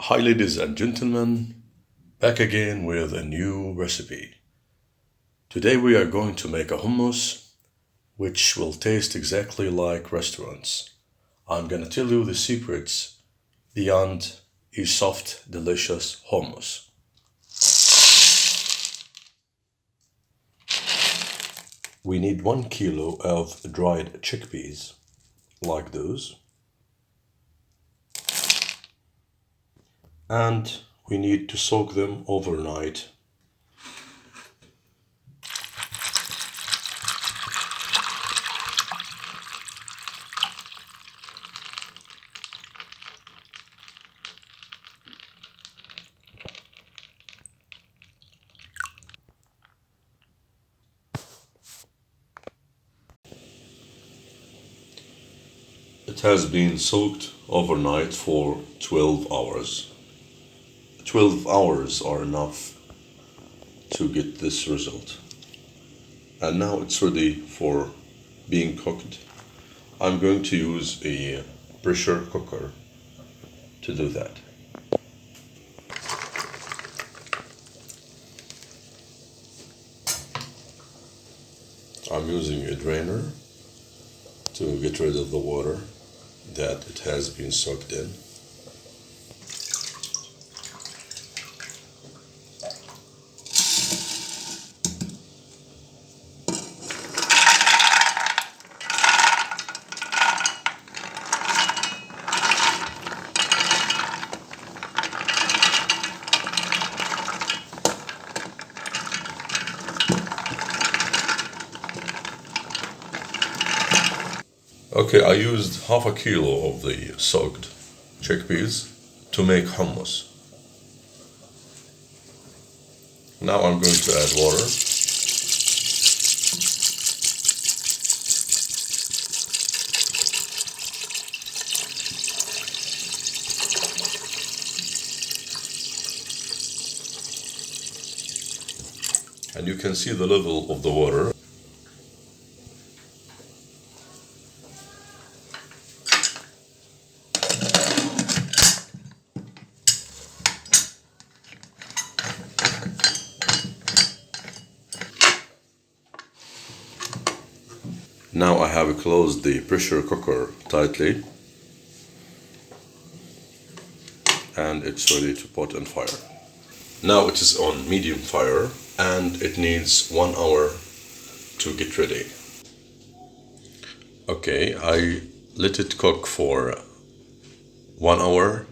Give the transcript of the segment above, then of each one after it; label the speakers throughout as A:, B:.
A: Hi, ladies and gentlemen, back again with a new recipe. Today we are going to make a hummus which will taste exactly like restaurants. I'm gonna tell you the secrets beyond a soft, delicious hummus. We need 1 kilo of dried chickpeas, like those, and we need to soak them overnight. It has been soaked overnight for 12 hours. 12 hours are enough to get this result. And now it's ready for being cooked. I'm going to use a pressure cooker to do that. I'm using a drainer to get rid of the water that it has been soaked in. Okay, I used half a kilo of the soaked chickpeas to make hummus. Now I'm going to add water. And you can see the level of the water. Now I have closed the pressure cooker tightly and it's ready to put on fire. Now it is on medium fire and it needs 1 hour to get ready. Okay, I let it cook for 1 hour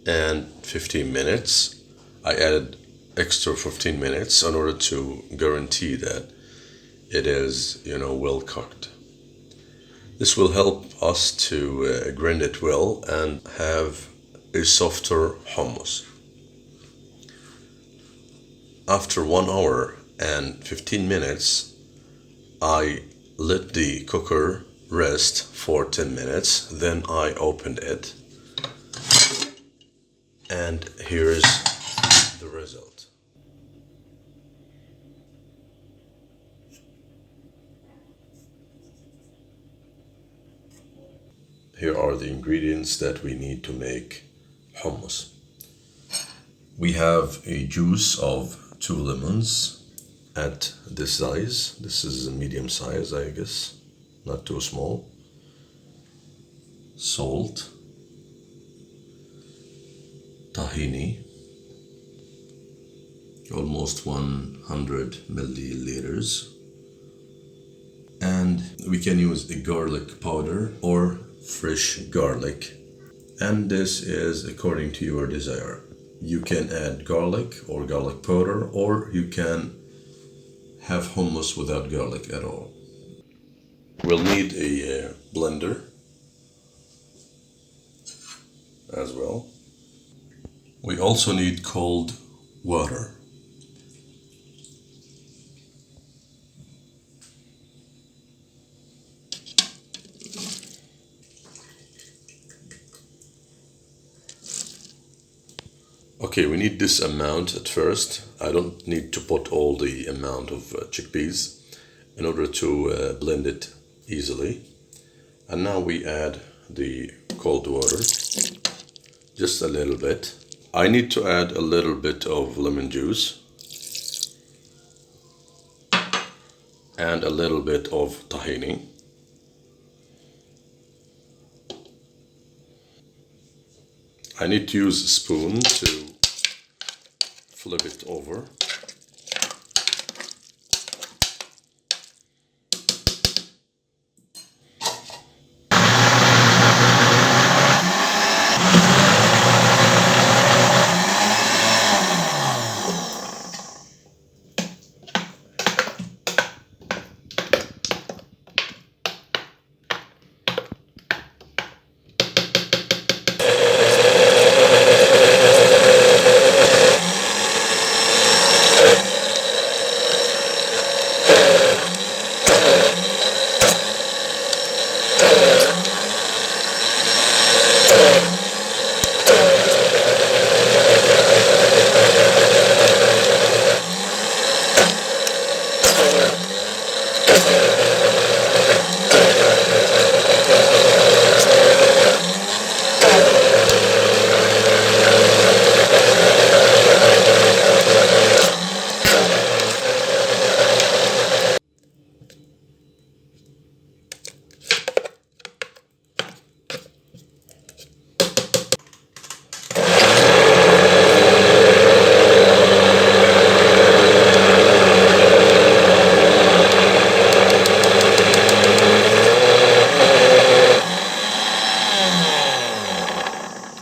A: and 15 minutes. I added extra 15 minutes in order to guarantee that it is, well cooked. This will help us to grind it well and have a softer hummus. After 1 hour and 15 minutes, I let the cooker rest for 10 minutes. Then I opened it, and here's the result. Here are the ingredients that we need to make hummus. We have a juice of 2 lemons at this size. This is a medium size, I guess, not too small. Salt, tahini, almost 100 milliliters, and we can use a garlic powder or fresh garlic, and this is according to your desire. You can add garlic or garlic powder, or you can have hummus without garlic at all. We'll need a blender as well. We also need cold water. Okay, we need this amount at first. I don't need to put all the amount of chickpeas in order to blend it easily. And now we add the cold water, just a little bit. I need to add a little bit of lemon juice and a little bit of tahini. I need to use a spoon to flip it over.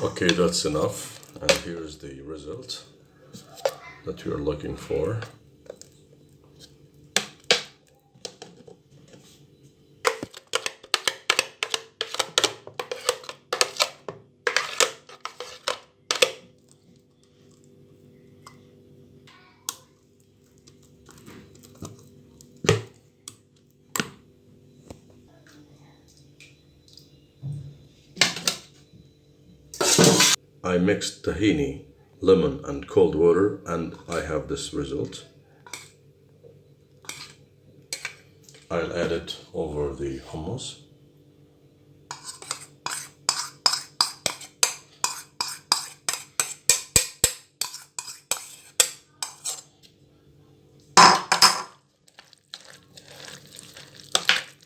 A: Okay, that's enough, and here's the result that we are looking for. I mixed tahini, lemon, and cold water, and I have this result. I'll add it over the hummus.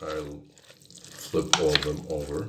A: I'll flip all of them over.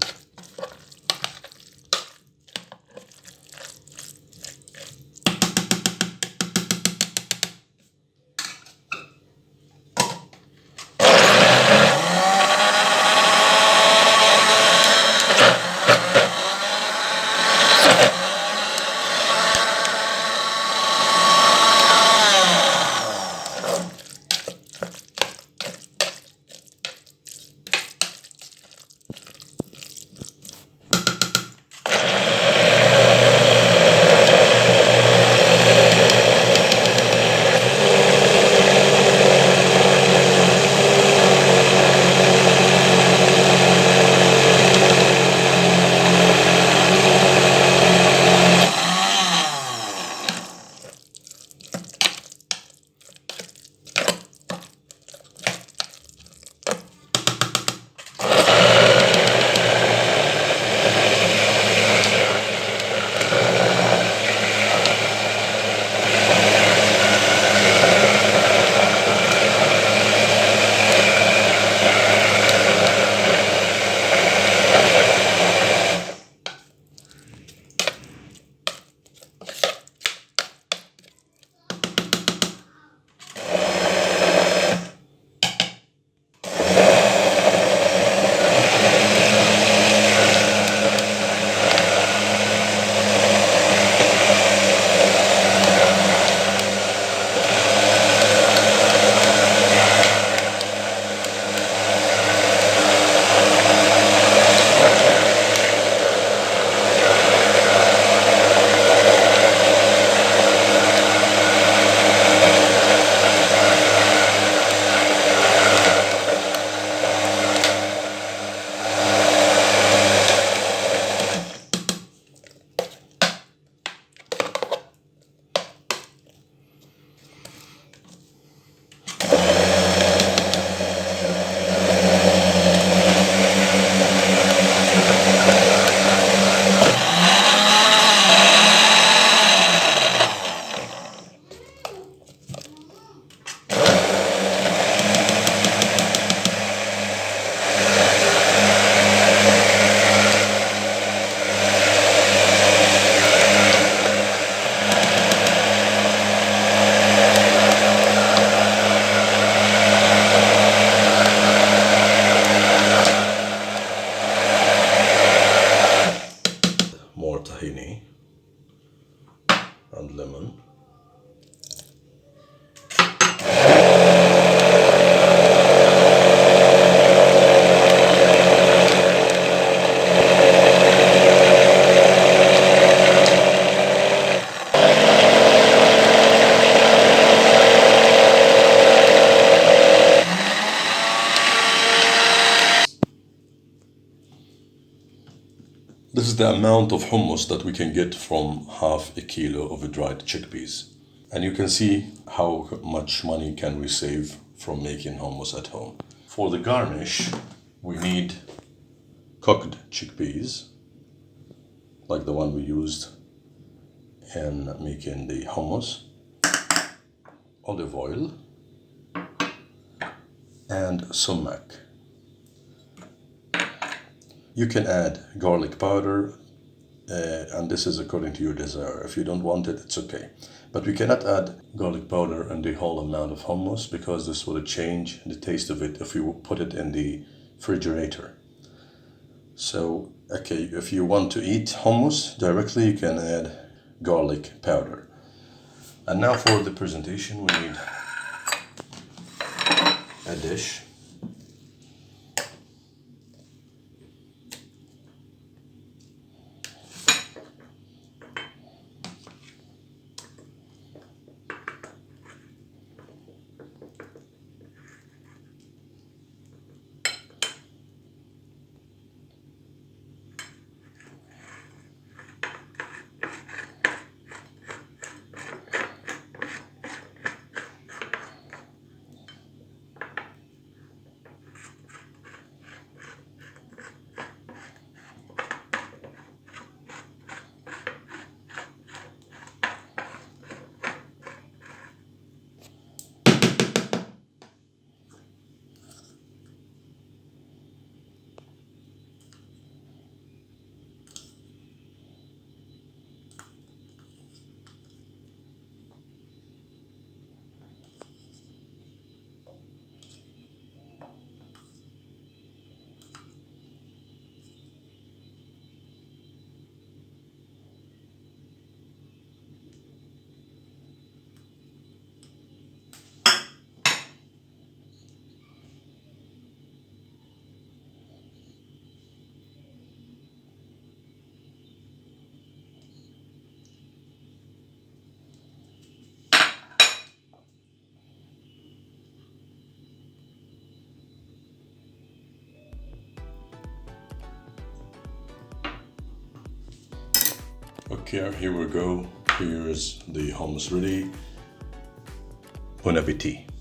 A: tahini and lemon. This is the amount of hummus that we can get from half a kilo of dried chickpeas. And you can see how much money can we save from making hummus at home. For the garnish, we need cooked chickpeas, like the one we used in making the hummus, olive oil, and sumac. You can add garlic powder, and this is according to your desire. If you don't want it, it's okay. But we cannot add garlic powder and the whole amount of hummus because this will change the taste of it if you put it in the refrigerator. So, okay, if you want to eat hummus directly, you can add garlic powder. And now for the presentation, we need a dish. Okay, here we go. Here's the hummus ready. Bon appetit.